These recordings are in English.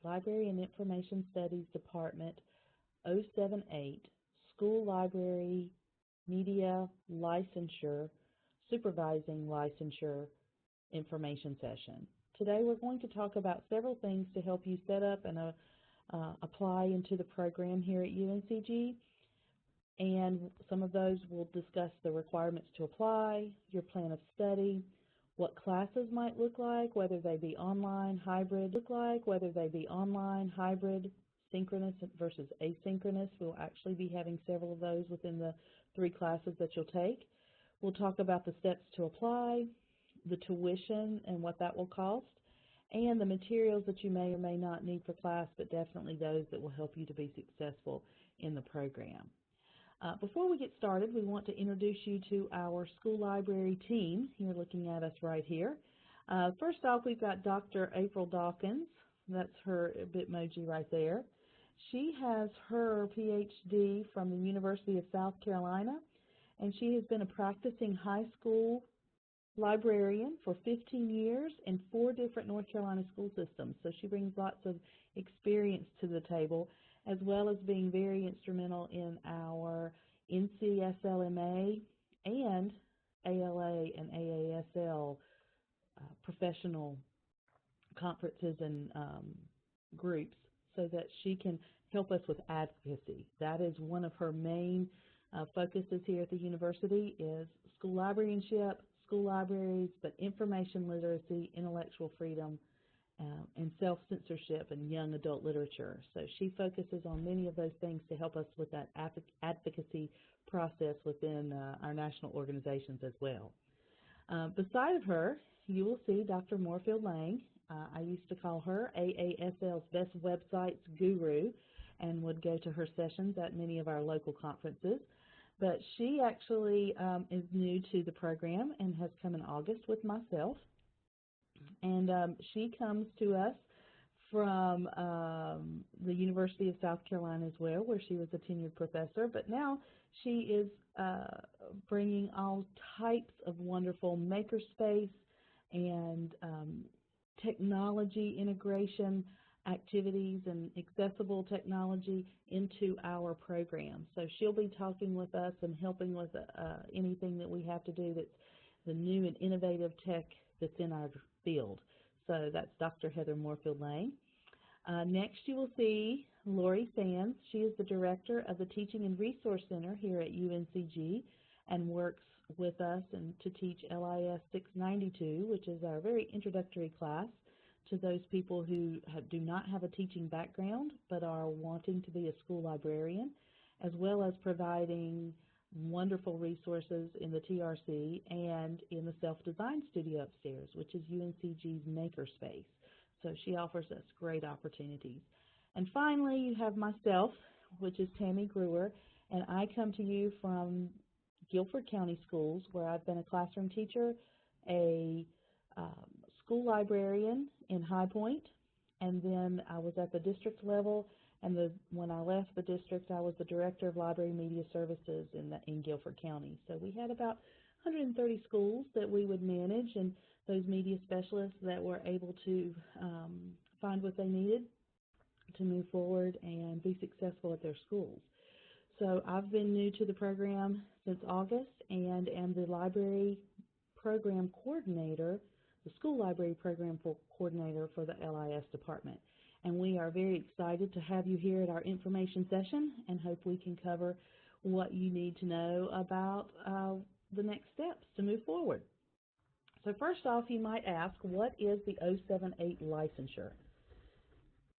Library and Information Studies Department 078 School Library Media Licensure Supervising Licensure Information Session. Today we're going to talk about several things to help you set up and apply into the program here at UNCG. And some of those will discuss the requirements to apply, your plan of study, what classes might look like, whether they be online, hybrid, synchronous versus asynchronous. We'll actually be having several of those within the 3 classes that you'll take. We'll talk about the steps to apply, the tuition and what that will cost, and the materials that you may or may not need for class, but definitely those that will help you to be successful in the program. Before we get started, we want to introduce you to our school library team. You're looking at us right here. First off, we've got Dr. April Dawkins. That's her Bitmoji right there. She has her PhD from the University of South Carolina, and she has been a practicing high school librarian for 15 years in 4 different North Carolina school systems. So she brings lots of experience to the table, as well as being very instrumental in our NCSLMA and ALA and AASL professional conferences and groups, so that she can help us with advocacy. That is one of her main focuses here at the university, is school librarianship, school libraries, but information literacy, intellectual freedom, and self-censorship and young adult literature. So she focuses on many of those things to help us with that advocacy process within our national organizations as well. Beside of her, you will see Dr. Moorfield Lang. I used to call her AASL's best websites guru and would go to her sessions at many of our local conferences. But she actually is new to the program and has come in August with myself. And she comes to us from the University of South Carolina as well, where she was a tenured professor. But now she is bringing all types of wonderful makerspace and technology integration activities and accessible technology into our program. So she'll be talking with us and helping with anything that we have to do that's the new and innovative tech that's in our field. So that's Dr. Heather Moorfield Lang. Next you will see Lori Sands. She is the director of the Teaching and Resource Center here at UNCG and works with us to teach LIS 692, which is our very introductory class to those people who do not have a teaching background but are wanting to be a school librarian, as well as providing wonderful resources in the TRC and in the self-design studio upstairs, which is UNCG's makerspace. So she offers us great opportunities. And finally, you have myself, which is Tammy Brewer, and I come to you from Guilford County Schools, where I've been a classroom teacher, a school librarian in High Point, and then I was at the district level, and when I left the district, I was the director of library media services in Guilford County. So we had about 130 schools that we would manage, and those media specialists that were able to find what they needed to move forward and be successful at their schools. So I've been new to the program since August and am the library program coordinator, the school library program coordinator for the LIS department. And we are very excited to have you here at our information session and hope we can cover what you need to know about the next steps to move forward. So first off, you might ask, what is the 078 licensure?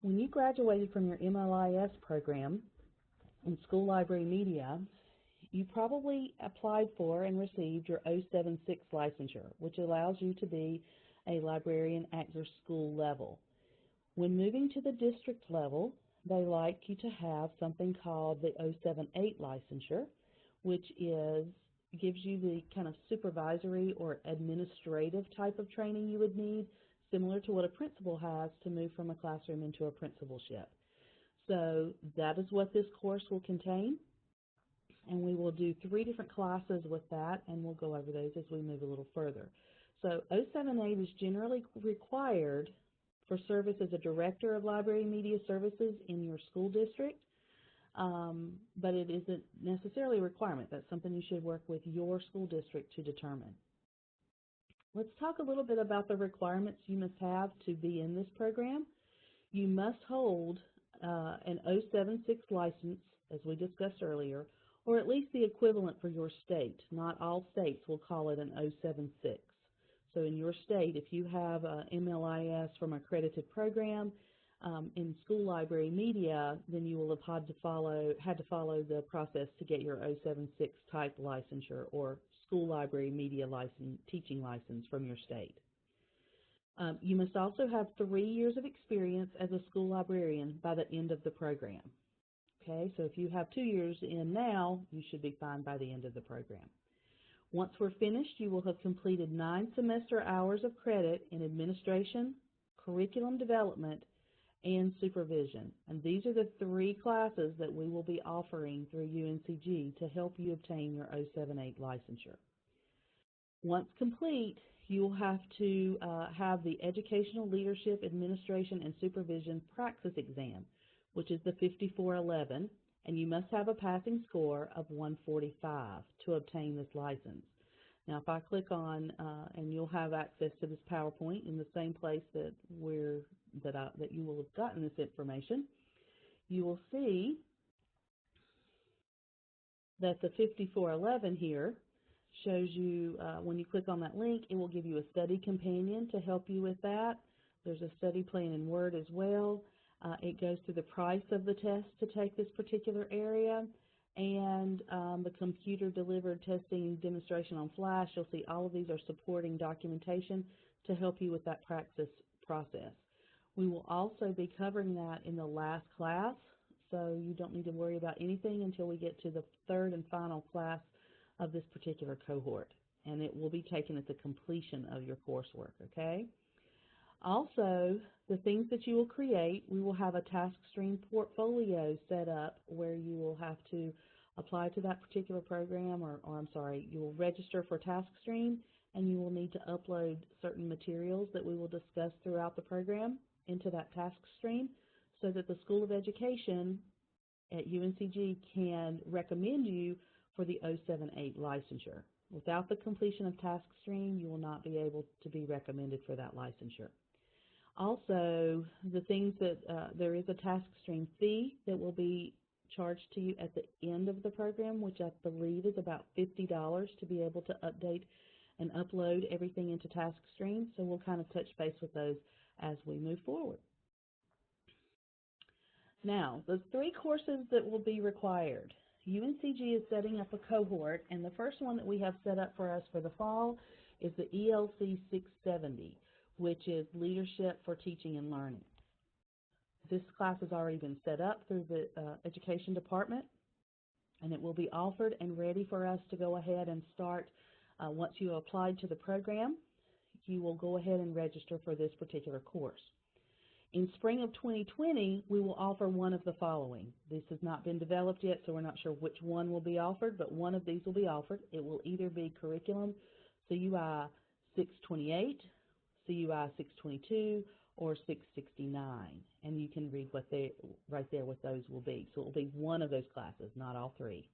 When you graduated from your MLIS program in school library media, you probably applied for and received your 076 licensure, which allows you to be a librarian at your school level. When moving to the district level, they like you to have something called the 078 licensure, which gives you the kind of supervisory or administrative type of training you would need, similar to what a principal has to move from a classroom into a principalship. So that is what this course will contain, and we will do 3 different classes with that, and we'll go over those as we move a little further. So 078 is generally required for service as a director of library media services in your school district, but it isn't necessarily a requirement. That's something you should work with your school district to determine. Let's talk a little bit about the requirements you must have to be in this program. You must hold an 076 license, as we discussed earlier, or at least the equivalent for your state. Not all states will call it an 076. So in your state, if you have a MLIS from an accredited program in school library media, then you will have had to follow the process to get your 076 type licensure or school library media license, teaching license from your state. You must also have 3 years of experience as a school librarian by the end of the program. Okay, so if you have 2 years in now, you should be fine by the end of the program. Once we're finished, you will have completed 9 semester hours of credit in administration, curriculum development, and supervision. And these are the 3 classes that we will be offering through UNCG to help you obtain your 078 licensure. Once complete, you will have to have the Educational Leadership, Administration, and Supervision Praxis Exam, which is the 5411, and you must have a passing score of 145 to obtain this license. Now, if I click on, and you'll have access to this PowerPoint in the same place that you will have gotten this information, you will see that the 5411 here shows you, when you click on that link, it will give you a study companion to help you with that. There's a study plan in Word as well. It goes through the price of the test to take this particular area, and the computer-delivered testing demonstration on Flash. You'll see all of these are supporting documentation to help you with that practice process. We will also be covering that in the last class, so you don't need to worry about anything until we get to the 3rd and final class of this particular cohort, and it will be taken at the completion of your coursework, okay? Also, the things that you will create, we will have a task stream portfolio set up where you will have to apply to that particular program, or I'm sorry, you will register for task stream, and you will need to upload certain materials that we will discuss throughout the program into that task stream so that the School of Education at UNCG can recommend you for the 078 licensure. Without the completion of task stream, you will not be able to be recommended for that licensure. Also, the things that there is a task stream fee that will be charged to you at the end of the program, which I believe is about $50 to be able to update and upload everything into task stream. So we'll kind of touch base with those as we move forward. Now, the 3 courses that will be required. UNCG is setting up a cohort, and the first one that we have set up for us for the fall is the ELC 670, which is Leadership for Teaching and Learning. This class has already been set up through the Education Department, and it will be offered and ready for us to go ahead and start. Once you applied to the program, you will go ahead and register for this particular course. In spring of 2020, we will offer one of the following. This has not been developed yet, so we're not sure which one will be offered, but one of these will be offered. It will either be Curriculum CUI 628, CUI 622, or 669, and you can read what right there what those will be. So it will be one of those classes, not all 3.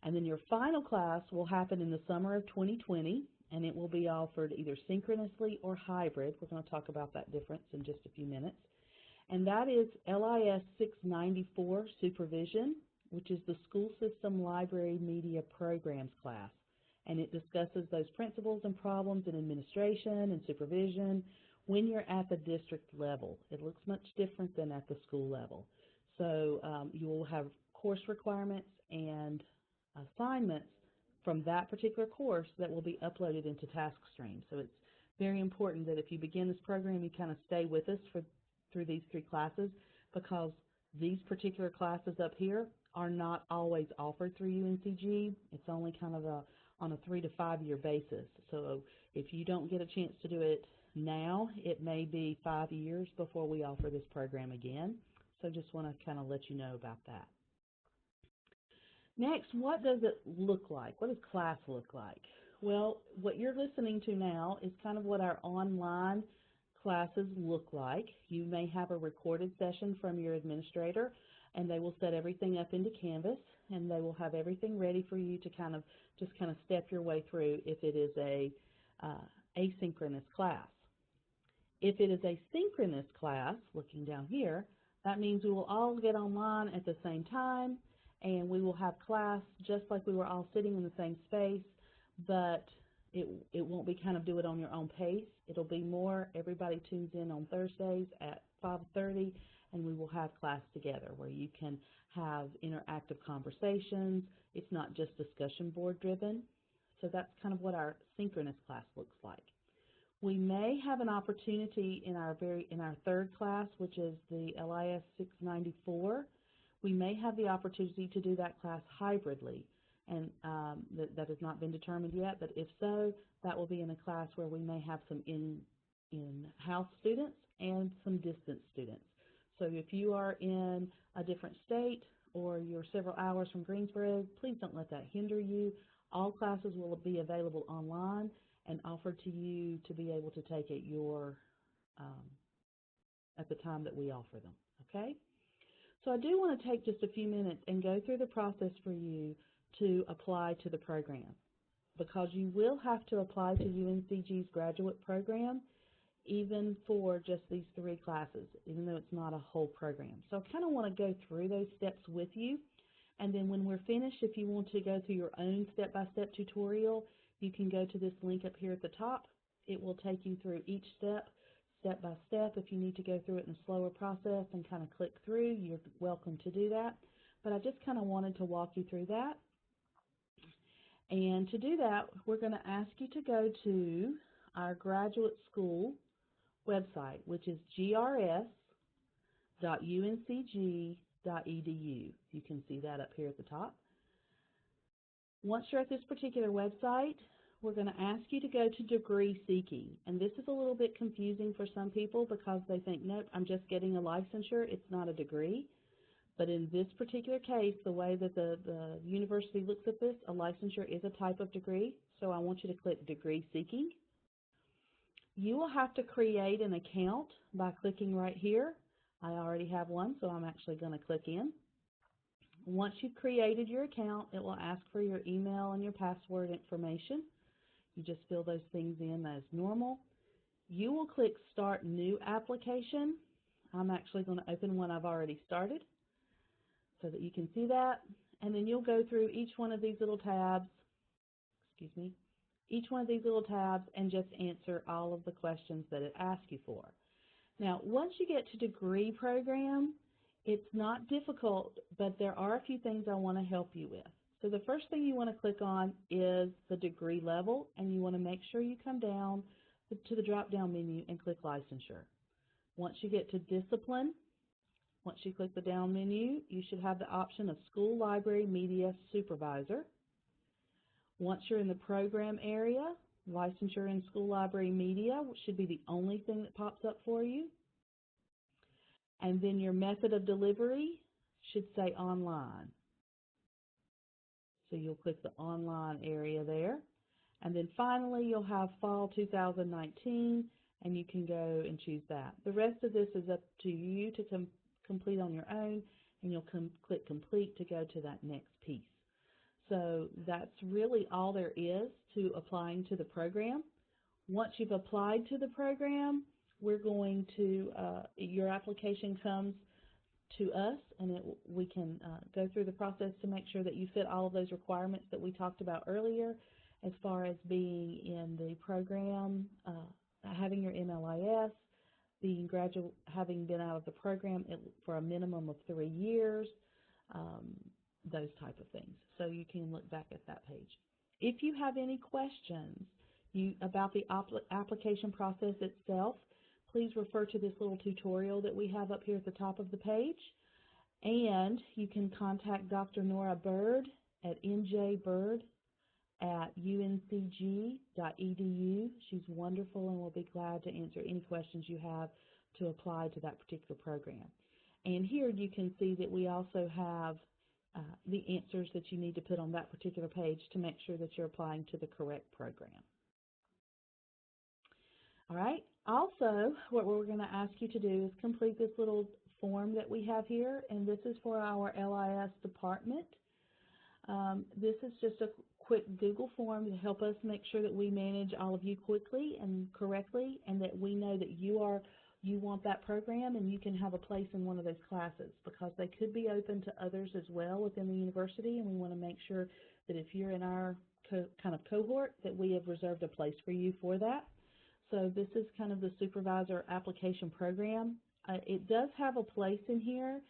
And then your final class will happen in the summer of 2020, and it will be offered either synchronously or hybrid. We're going to talk about that difference in just a few minutes. And that is LIS 694 Supervision, which is the School System Library Media Programs class. And it discusses those principles and problems in administration and supervision when you're at the district level. It looks much different than at the school level. So you will have course requirements and assignments from that particular course that will be uploaded into TaskStream. So it's very important that if you begin this program, you kind of stay with us through these 3 classes, because these particular classes up here are not always offered through UNCG. It's only kind of on a 3 to 5 year basis. So if you don't get a chance to do it now, it may be 5 years before we offer this program again. So just want to kind of let you know about that. Next, what does it look like? What does class look like? Well, what you're listening to now is kind of what our online classes look like. You may have a recorded session from your administrator, and they will set everything up into Canvas, and they will have everything ready for you to just kind of step your way through if it is a asynchronous class. If it is a synchronous class, looking down here, that means we will all get online at the same time, and we will have class just like we were all sitting in the same space, but it won't be kind of do it on your own pace. It'll be more everybody tunes in on Thursdays at 5:30, and we will have class together where you can have interactive conversations. It's not just discussion board driven. So that's kind of what our synchronous class looks like. We may have an opportunity in our third class, which is the LIS 694. We may have the opportunity to do that class hybridly, and that has not been determined yet, but if so, that will be in a class where we may have some in-house students and some distance students. So if you are in a different state or you're several hours from Greensboro, please don't let that hinder you. All classes will be available online and offered to you to be able to take at at the time that we offer them, okay? So I do want to take just a few minutes and go through the process for you to apply to the program, because you will have to apply to UNCG's graduate program even for just these 3 classes, even though it's not a whole program. So I kind of want to go through those steps with you, and then when we're finished, if you want to go through your own step-by-step tutorial, you can go to this link up here at the top. It will take you through each step, step by step. If you need to go through it in a slower process and kind of click through, you're welcome to do that. But I just kind of wanted to walk you through that. And to do that, we're going to ask you to go to our graduate school website, which is grs.uncg.edu. You can see that up here at the top. Once you're at this particular website, we're going to ask you to go to degree seeking. And this is a little bit confusing for some people because they think, nope, I'm just getting a licensure. It's not a degree. But in this particular case, the way that the university looks at this, a licensure is a type of degree. So I want you to click degree seeking. You will have to create an account by clicking right here. I already have one, so I'm actually going to click in. Once you've created your account, it will ask for your email and your password information. You just fill those things in as normal. You will click Start New Application. I'm actually going to open one I've already started so that you can see that. And then you'll go through each one of these little tabs, and just answer all of the questions that it asks you for. Now, once you get to degree program, it's not difficult, but there are a few things I want to help you with. So the first thing you want to click on is the degree level, and you want to make sure you come down to the drop-down menu and click Licensure. Once you get to Discipline, once you click the down menu, you should have the option of School Library Media Supervisor. Once you're in the program area, Licensure in School Library Media should be the only thing that pops up for you. And then your method of delivery should say online. So you'll click the online area there. And then finally, you'll have Fall 2019, and you can go and choose that. The rest of this is up to you to complete on your own, and you'll click Complete to go to that next piece. So that's really all there is to applying to the program. Once you've applied to the program, we're going to, your application comes to us, and we can go through the process to make sure that you fit all of those requirements that we talked about earlier as far as being in the program, having your MLIS, having been out of the program for a minimum of 3 years, those type of things. So you can look back at that page. If you have any questions about the application process itself, please refer to this little tutorial that we have up here at the top of the page. And you can contact Dr. Nora Bird at njbird@uncg.edu. She's wonderful and will be glad to answer any questions you have to apply to that particular program. And here you can see that we also have the answers that you need to put on that particular page to make sure that you're applying to the correct program. All right. Also, what we're going to ask you to do is complete this little form that we have here, and this is for our LIS department. This is just a quick Google form to help us make sure that we manage all of you quickly and correctly, and that we know that you want that program and you can have a place in one of those classes, because they could be open to others as well within the university, and we want to make sure that if you're in our kind of cohort, that we have reserved a place for you for that. So this is kind of the Supervisor application program. It does have a place in here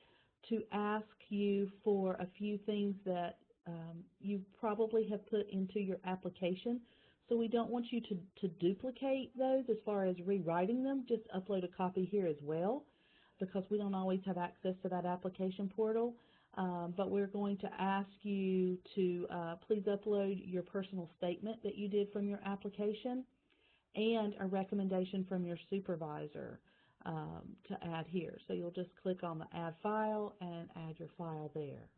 to ask you for a few things that you probably have put into your application. So we don't want you to duplicate those as far as rewriting them. Just upload a copy here as well, because we don't always have access to that application portal. But we're going to ask you to please upload your personal statement that you did from your application and a recommendation from your supervisor to add here. So you'll just click on the Add File and add your file there.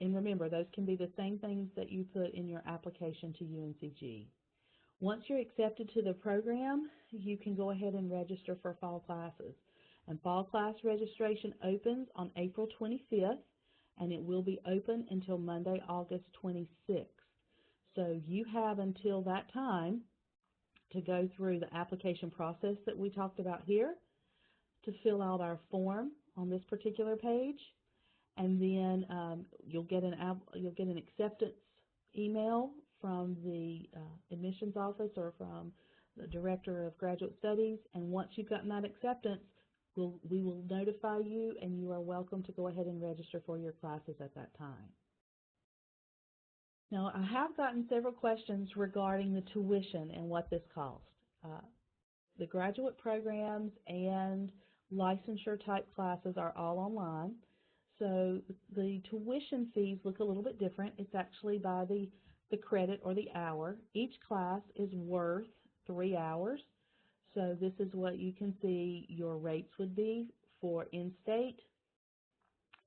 And remember, those can be the same things that you put in your application to UNCG. Once you're accepted to the program, you can go ahead and register for fall classes. And fall class registration opens on April 25th, and it will be open until Monday, August 26th. So you have until that time to go through the application process that we talked about here, to fill out our form on this particular page, and then you'll get an acceptance email from the admissions office or from the Director of Graduate Studies, and once you've gotten that acceptance, we will notify you, and you are welcome to go ahead and register for your classes at that time. Now, I have gotten several questions regarding the tuition and what this costs. The graduate programs and licensure type classes are all online. So the tuition fees look a little bit different. It's actually by the credit or the hour. Each class is worth 3 hours. So this is what you can see your rates would be for in-state,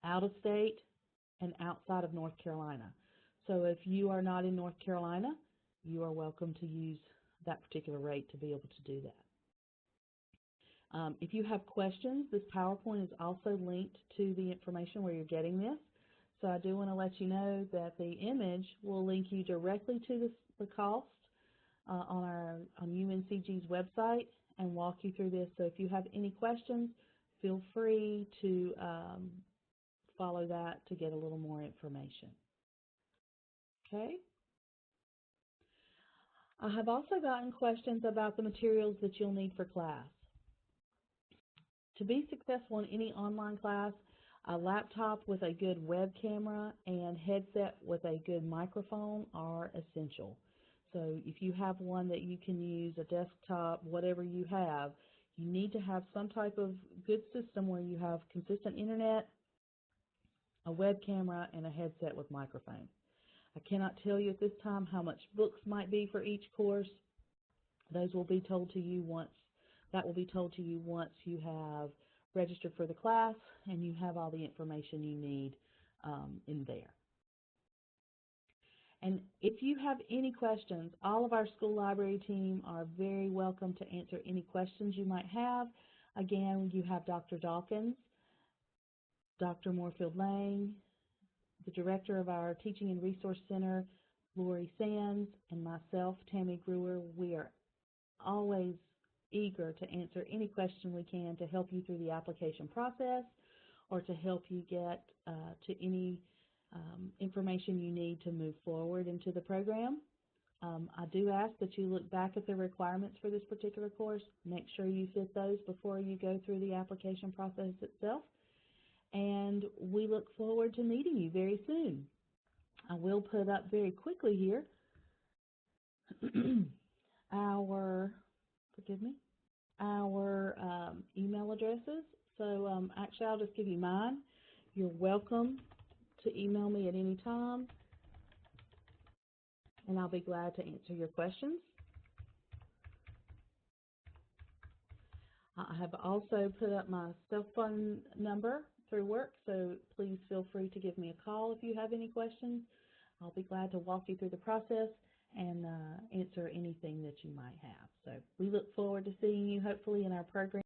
out-of-state, and outside of North Carolina. So if you are not in North Carolina, you are welcome to use that particular rate to be able to do that. If you have questions, this PowerPoint is also linked to the information where you're getting this. So I do want to let you know that the image will link you directly to the cost on UNCG's website and walk you through this. So if you have any questions, feel free to follow that to get a little more information. Okay. I have also gotten questions about the materials that you'll need for class. To be successful in any online class, a laptop with a good web camera and headset with a good microphone are essential. So if you have one that you can use, a desktop, whatever you have, you need to have some type of good system where you have consistent internet, a web camera, and a headset with microphone. I cannot tell you at this time how much books might be for each course. Those will be told to you once. That will be told to you once you have registered for the class and you have all the information you need in there. And if you have any questions, all of our school library team are very welcome to answer any questions you might have. Again, you have Dr. Dawkins, Dr. Moorfield-Lang, the director of our Teaching and Resource Center, Lori Sands, and myself, Tammy Brewer. We are always eager to answer any question we can to help you through the application process or to help you get to any information you need to move forward into the program. I do ask that you look back at the requirements for this particular course. Make sure you fit those before you go through the application process itself. And we look forward to meeting you very soon. I will put up very quickly here our email addresses. So actually, I'll just give you mine. You're welcome to email me at any time, and I'll be glad to answer your questions. I have also put up my cell phone number through work, so please feel free to give me a call if you have any questions. I'll be glad to walk you through the process and answer anything that you might have. So we look forward to seeing you hopefully in our program